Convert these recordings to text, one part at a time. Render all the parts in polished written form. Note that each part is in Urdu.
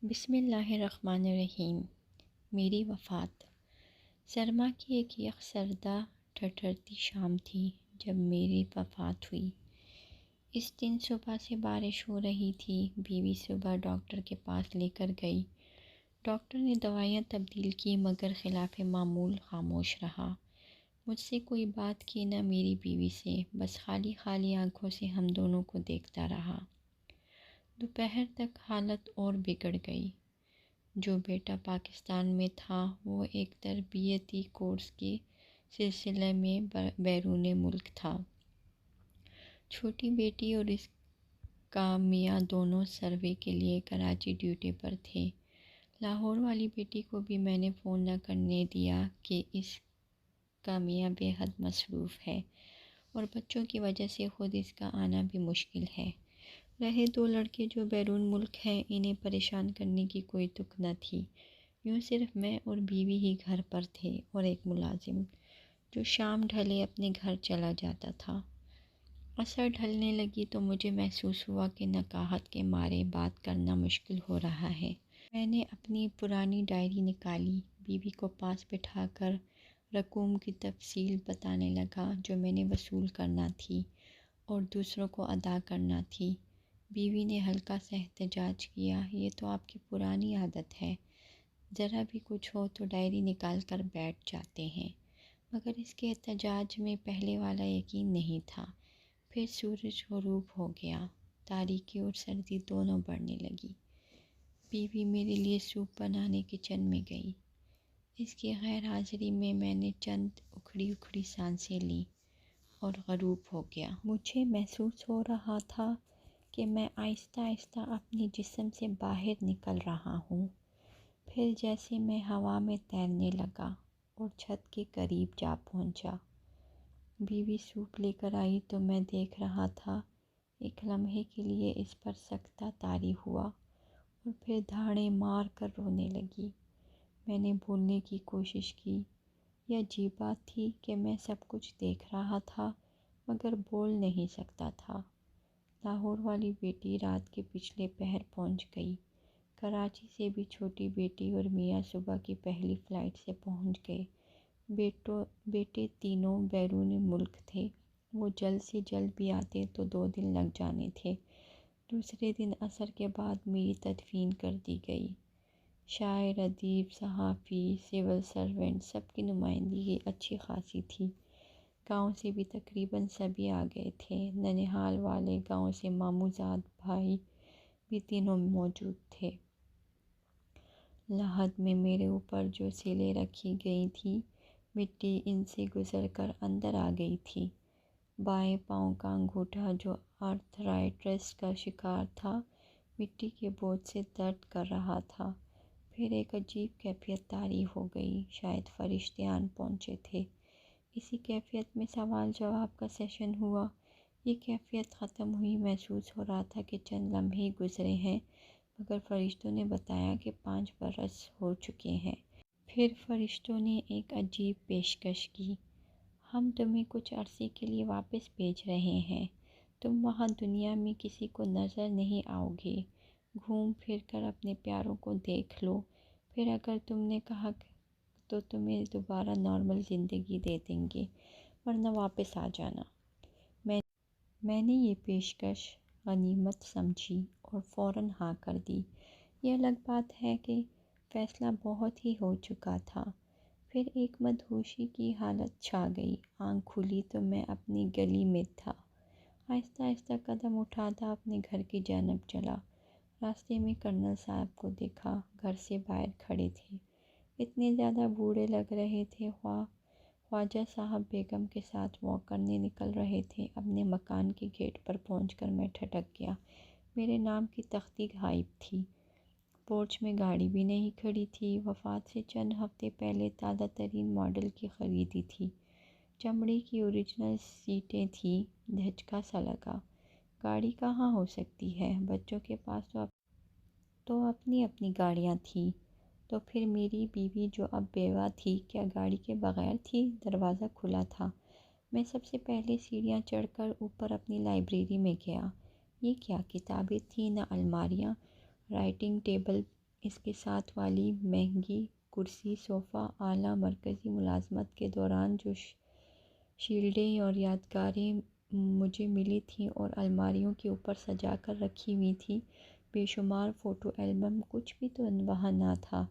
بسم اللہ الرحمن الرحیم۔ میری وفات۔ سرما کی ایک یکسردہ ٹھٹھرتی شام تھی جب میری وفات ہوئی۔ اس دن صبح سے بارش ہو رہی تھی۔ بیوی صبح ڈاکٹر کے پاس لے کر گئی۔ ڈاکٹر نے دوائیاں تبدیل کی مگر خلاف معمول خاموش رہا۔ مجھ سے کوئی بات کی نہ میری بیوی سے، بس خالی خالی آنکھوں سے ہم دونوں کو دیکھتا رہا۔ دوپہر تک حالت اور بگڑ گئی۔ جو بیٹا پاکستان میں تھا وہ ایک تربیتی کورس کے سلسلے میں بیرون ملک تھا۔ چھوٹی بیٹی اور اس کا میاں دونوں سروے کے لیے کراچی ڈیوٹی پر تھے۔ لاہور والی بیٹی کو بھی میں نے فون نہ کرنے دیا کہ اس کا میاں بے حد مصروف ہے اور بچوں کی وجہ سے خود اس کا آنا بھی مشکل ہے۔ رہے دو لڑکے جو بیرون ملک ہیں، انہیں پریشان کرنے کی کوئی تک نہ تھی۔ یوں صرف میں اور بیوی ہی گھر پر تھے اور ایک ملازم جو شام ڈھلے اپنے گھر چلا جاتا تھا۔ عصر ڈھلنے لگی تو مجھے محسوس ہوا کہ نکاہت کے مارے بات کرنا مشکل ہو رہا ہے۔ میں نے اپنی پرانی ڈائری نکالی، بیوی کو پاس بٹھا کر رقوم کی تفصیل بتانے لگا جو میں نے وصول کرنا تھی اور دوسروں کو ادا کرنا تھی۔ بیوی نے ہلکا سا احتجاج کیا، یہ تو آپ کی پرانی عادت ہے، ذرا بھی کچھ ہو تو ڈائری نکال کر بیٹھ جاتے ہیں۔ مگر اس کے احتجاج میں پہلے والا یقین نہیں تھا۔ پھر سورج غروب ہو گیا، تاریکی اور سردی دونوں بڑھنے لگی۔ بیوی میرے لیے سوپ بنانے کچن میں گئی۔ اس کی غیر حاضری میں نے چند اکھڑی اکھڑی سانسیں لیں اور غروب ہو گیا۔ مجھے محسوس ہو رہا تھا کہ میں آہستہ آہستہ اپنے جسم سے باہر نکل رہا ہوں۔ پھر جیسے میں ہوا میں تیرنے لگا اور چھت کے قریب جا پہنچا۔ بیوی سوپ لے کر آئی تو میں دیکھ رہا تھا۔ ایک لمحے کے لیے اس پر سکتہ طاری ہوا اور پھر دھاڑیں مار کر رونے لگی۔ میں نے بولنے کی کوشش کی۔ یہ عجیب بات تھی کہ میں سب کچھ دیکھ رہا تھا مگر بول نہیں سکتا تھا۔ لاہور والی بیٹی رات کے پچھلے پہر پہنچ گئی۔ کراچی سے بھی چھوٹی بیٹی اور میاں صبح کی پہلی فلائٹ سے پہنچ گئے۔ بیٹے تینوں بیرون ملک تھے۔ وہ جلد سے جلد بھی آتے تو 2 دن لگ جانے تھے۔ دوسرے دن عصر کے بعد میری تدفین کر دی گئی۔ شاعر، ادیب، صحافی، سول سرونٹ سب کی نمائندگی اچھی خاصی تھی۔ گاؤں سے بھی تقریباً سبھی آ گئے تھے۔ ننہال والے گاؤں سے ماموں زاد بھائی بھی تینوں موجود تھے۔ لحد میں میرے اوپر جو سیلیں رکھی گئی تھیں، مٹی ان سے گزر کر اندر آ گئی تھی۔ بائیں پاؤں کا انگوٹھا جو آرتھرائٹس کا شکار تھا، مٹی کے بوجھ سے درد کر رہا تھا۔ پھر ایک عجیب کیفیت طاری ہو گئی، شاید فرشتے آن پہنچے تھے۔ اسی کیفیت میں سوال جواب کا سیشن ہوا۔ یہ کیفیت ختم ہوئی، محسوس ہو رہا تھا کہ چند لمحے گزرے ہیں مگر فرشتوں نے بتایا کہ 5 برس ہو چکے ہیں۔ پھر فرشتوں نے ایک عجیب پیشکش کی، ہم تمہیں کچھ عرصے کے لیے واپس بھیج رہے ہیں۔ تم وہاں دنیا میں کسی کو نظر نہیں آؤ گے۔ گھوم پھر کر اپنے پیاروں کو دیکھ لو، پھر اگر تم نے کہا تو تمہیں دوبارہ نارمل زندگی دے دیں گے، ورنہ واپس آ جانا۔ میں نے یہ پیشکش غنیمت سمجھی اور فوراً ہاں کر دی۔ یہ الگ بات ہے کہ فیصلہ بہت ہی ہو چکا تھا۔ پھر ایک مدہوشی کی حالت چھا گئی۔ آنکھ کھلی تو میں اپنی گلی میں تھا۔ آہستہ آہستہ قدم اٹھاتا اپنے گھر کی جانب چلا۔ راستے میں کرنل صاحب کو دیکھا، گھر سے باہر کھڑے تھے۔ اتنے زیادہ بوڑھے لگ رہے تھے۔ خواجہ صاحب بیگم کے ساتھ واک کرنے نکل رہے تھے۔ اپنے مکان کے گیٹ پر پہنچ کر میں ٹھٹک گیا۔ میرے نام کی تختی غائب تھی۔ پورچ میں گاڑی بھی نہیں کھڑی تھی۔ وفات سے چند ہفتے پہلے تازہ ترین ماڈل کی خریدی تھی۔ چمڑے کی اوریجنل سیٹیں تھیں۔ دھچکا سا لگا، گاڑی کہاں ہو سکتی ہے؟ بچوں کے پاس تو اپنی اپنی گاڑیاں تھیں۔ تو پھر میری بیوی جو اب بیوہ تھی، کیا گاڑی کے بغیر تھی؟ دروازہ کھلا تھا۔ میں سب سے پہلے سیڑھیاں چڑھ کر اوپر اپنی لائبریری میں گیا۔ یہ کیا کتابیں تھیں، نہ الماریاں، رائٹنگ ٹیبل اس کے ساتھ والی مہنگی کرسی، صوفہ، اعلیٰ مرکزی ملازمت کے دوران جو شیلڈیں اور یادگاریں مجھے ملی تھیں اور الماریوں کے اوپر سجا کر رکھی ہوئی تھیں، بے شمار فوٹو البم، کچھ بھی تو وہاں نہ تھا۔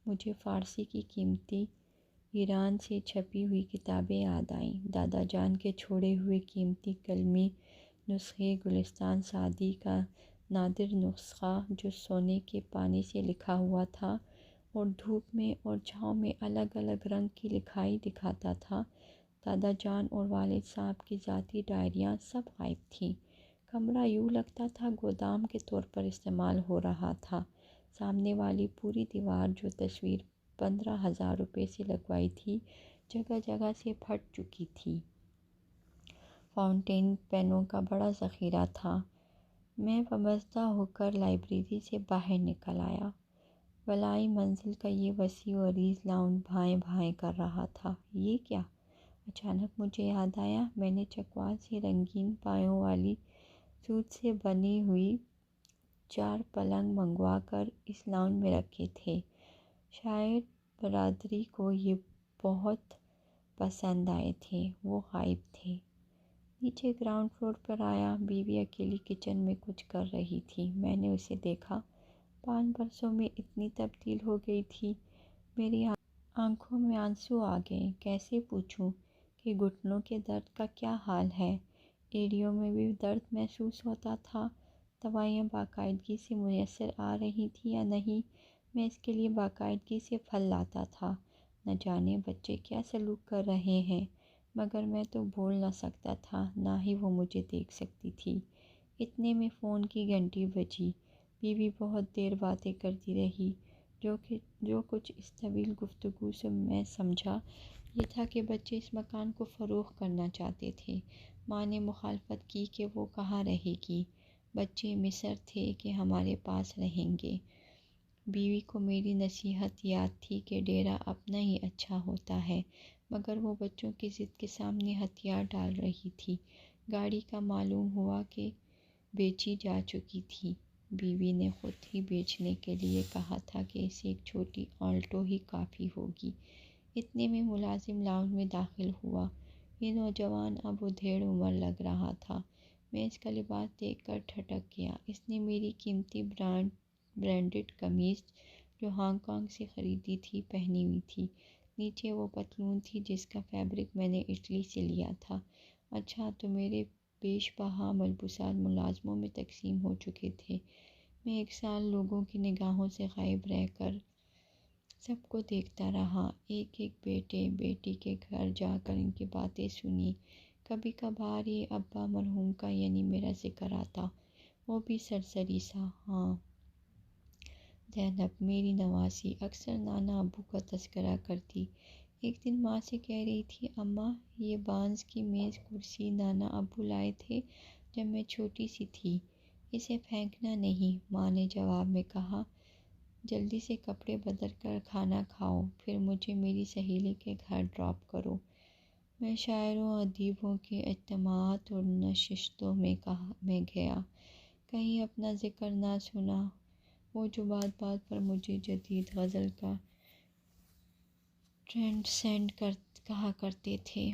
مجھے فارسی کی قیمتی ایران سے چھپی ہوئی کتابیں یاد آئیں، دادا جان کے چھوڑے ہوئے قیمتی قلمی نسخے، گلستان سعدی کا نادر نسخہ جو سونے کے پانی سے لکھا ہوا تھا اور دھوپ میں اور چھاؤں میں الگ الگ رنگ کی لکھائی دکھاتا تھا۔ دادا جان اور والد صاحب کی ذاتی ڈائریاں سب غائب تھیں۔ کمرہ یوں لگتا تھا گودام کے طور پر استعمال ہو رہا تھا۔ سامنے والی پوری دیوار جو تصویر 15,000 روپے سے لگوائی تھی، جگہ جگہ سے پھٹ چکی تھی۔ فاؤنٹین پینوں کا بڑا ذخیرہ تھا۔ میں وابستہ ہو کر لائبریری سے باہر نکل آیا۔ بالائی منزل کا یہ وسیع و عریض لاؤن بھائیں بھائیں کر رہا تھا۔ یہ کیا؟ اچانک مجھے یاد آیا، میں نے چکوال سے رنگین پایوں والی سوت سے بنی ہوئی 4 پلنگ منگوا کر اس لاؤن میں رکھے تھے۔ شاید برادری کو یہ بہت پسند آئے تھے۔ وہ غائب تھے۔ نیچے گراؤنڈ فلور پر آیا۔ بیوی اکیلی کچن میں کچھ کر رہی تھی۔ میں نے اسے دیکھا۔ 5 برسوں میں اتنی تبدیل ہو گئی تھی۔ میری آنکھوں میں آنسو آ گئے۔ کیسے پوچھوں کہ گھٹنوں کے درد کا کیا حال ہے؟ ایڑیوں میں بھی درد محسوس ہوتا تھا۔ دوائیاں باقاعدگی سے میسر آ رہی تھیں یا نہیں؟ میں اس کے لیے باقاعدگی سے پھل لاتا تھا۔ نہ جانے بچے کیا سلوک کر رہے ہیں، مگر میں تو بول نہ سکتا تھا، نہ ہی وہ مجھے دیکھ سکتی تھی۔ اتنے میں فون کی گھنٹی بجی۔ بیوی بہت دیر باتیں کرتی رہی۔ جو کچھ اس طویل گفتگو سے میں سمجھا یہ تھا کہ بچے اس مکان کو فروخت کرنا چاہتے تھے۔ ماں نے مخالفت کی کہ وہ کہاں رہے گی، بچے مصر تھے کہ ہمارے پاس رہیں گے۔ بیوی کو میری نصیحت یاد تھی کہ ڈیرہ اپنا ہی اچھا ہوتا ہے، مگر وہ بچوں کی ضد کے سامنے ہتھیار ڈال رہی تھی۔ گاڑی کا معلوم ہوا کہ بیچی جا چکی تھی۔ بیوی نے خود ہی بیچنے کے لیے کہا تھا کہ اسے ایک چھوٹی آلٹو ہی کافی ہوگی۔ اتنے میں ملازم لاؤنج میں داخل ہوا۔ یہ نوجوان اب ادھیڑ عمر لگ رہا تھا۔ میں اس کا لباس دیکھ کر ٹھٹک گیا۔ اس نے میری قیمتی برانڈڈ قمیض جو ہانگ کانگ سے خریدی تھی پہنی ہوئی تھی۔ نیچے وہ پتلون تھی جس کا فیبرک میں نے اٹلی سے لیا تھا۔ اچھا تو میرے بیش بہا ملبوسات ملازموں میں تقسیم ہو چکے تھے۔ میں 1 سال لوگوں کی نگاہوں سے غائب رہ کر سب کو دیکھتا رہا۔ ایک ایک بیٹے بیٹی کے گھر جا کر ان کی باتیں سنی۔ کبھی کبھار یہ ابا مرحوم کا یعنی میرا ذکر آتا، وہ بھی سرسری سا۔ ہاں، زینب میری نواسی اکثر نانا ابو کا تذکرہ کرتی۔ ایک دن ماں سے کہہ رہی تھی، اماں یہ بانس کی میز کرسی نانا ابو لائے تھے جب میں چھوٹی سی تھی، اسے پھینکنا نہیں۔ ماں نے جواب میں کہا، جلدی سے کپڑے بدل کر کھانا کھاؤ، پھر مجھے میری سہیلی کے گھر ڈراپ کرو۔ میں شاعروں و ادیبوں کے اجتماعات اور نشستوں میں گیا، کہیں اپنا ذکر نہ سنا۔ وہ جو بات بات پر مجھے جدید غزل کا ٹرینڈ سینڈ کہا کرتے تھے،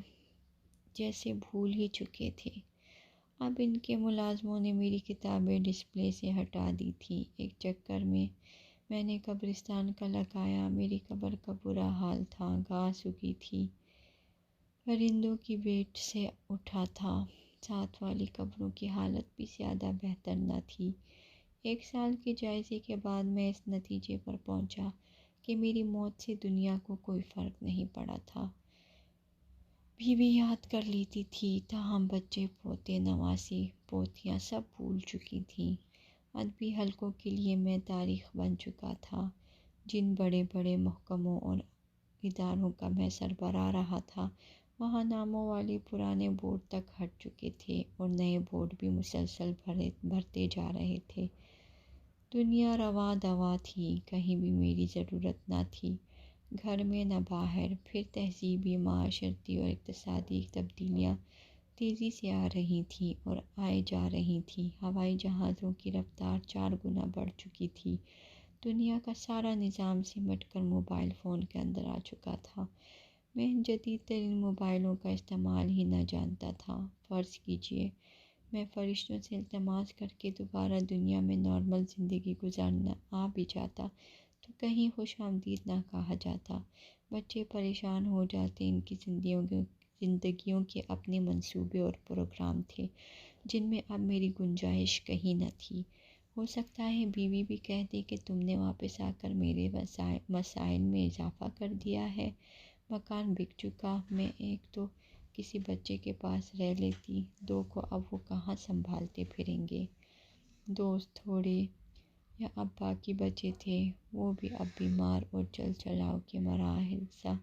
جیسے بھول ہی چکے تھے۔ اب ان کے ملازموں نے میری کتابیں ڈسپلے سے ہٹا دی تھیں۔ ایک چکر میں نے قبرستان کا لگایا۔ میری قبر کا برا حال تھا، گھاس اگی تھی، پرندوں کی بیٹ سے اٹھا تھا۔ ساتھ والی قبروں کی حالت بھی زیادہ بہتر نہ تھی۔ 1 سال کے جائزے کے بعد میں اس نتیجے پر پہنچا کہ میری موت سے دنیا کو کوئی فرق نہیں پڑا تھا۔ بیوی یاد کر لیتی تھی، تاہم بچے پوتے نواسی پوتیاں سب بھول چکی تھیں۔ ادبی حلقوں کے لیے میں تاریخ بن چکا تھا۔ جن بڑے بڑے محکموں اور اداروں کا میں سربراہ رہا تھا، وہاں ناموں والے پرانے بورڈ تک ہٹ چکے تھے اور نئے بورڈ بھی مسلسل بھرتے جا رہے تھے۔ دنیا رواں دواں تھی، کہیں بھی میری ضرورت نہ تھی، گھر میں نہ باہر۔ پھر تہذیبی، معاشرتی اور اقتصادی تبدیلیاں تیزی سے آ رہی تھیں اور آئے جا رہی تھیں۔ ہوائی جہازوں کی رفتار 4 گنا بڑھ چکی تھی۔ دنیا کا سارا نظام سمٹ کر موبائل فون کے اندر آ چکا تھا۔ میں ان جدید ترین موبائلوں کا استعمال ہی نہ جانتا تھا۔ فرض کیجئے میں فرشتوں سے التماس کر کے دوبارہ دنیا میں نارمل زندگی گزارنا آ بھی جاتا تو کہیں خوش آمدید نہ کہا جاتا۔ بچے پریشان ہو جاتے، ان کی زندگیوں کے اپنے منصوبے اور پروگرام تھے جن میں اب میری گنجائش کہیں نہ تھی۔ ہو سکتا ہے بیوی بھی کہہ دے کہ تم نے واپس آ کر میرے مسائل میں اضافہ کر دیا ہے۔ مکان بک چکا، میں ایک تو کسی بچے کے پاس رہ لیتی، دو کو اب وہ کہاں سنبھالتے پھریں گے۔ دوست تھوڑے یا اب باقی بچے تھے، وہ بھی اب بیمار اور چل چلاؤ کے مراحل کا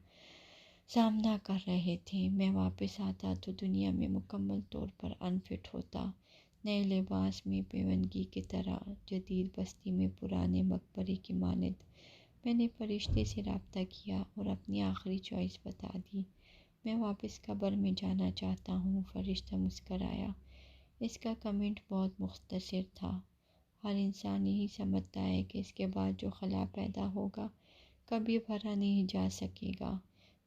سامنا کر رہے تھے۔ میں واپس آتا تو دنیا میں مکمل طور پر انفٹ ہوتا، نئے لباس میں پیونگی کی طرح، جدید بستی میں پرانے مقبرے کی مانند۔ میں نے فرشتے سے رابطہ کیا اور اپنی آخری چوائس بتا دی، میں واپس قبر میں جانا چاہتا ہوں۔ فرشتہ مسکرایا۔ اس کا کمنٹ بہت مختصر تھا۔ ہر انسان یہی سمجھتا ہے کہ اس کے بعد جو خلا پیدا ہوگا کبھی بھرا نہیں جا سکے گا،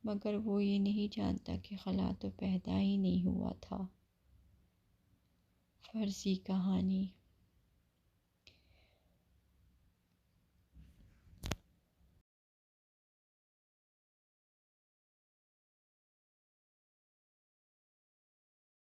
مگر وہ یہ نہیں جانتا کہ خلا تو پیدا ہی نہیں ہوا تھا۔ فرضی کہانی۔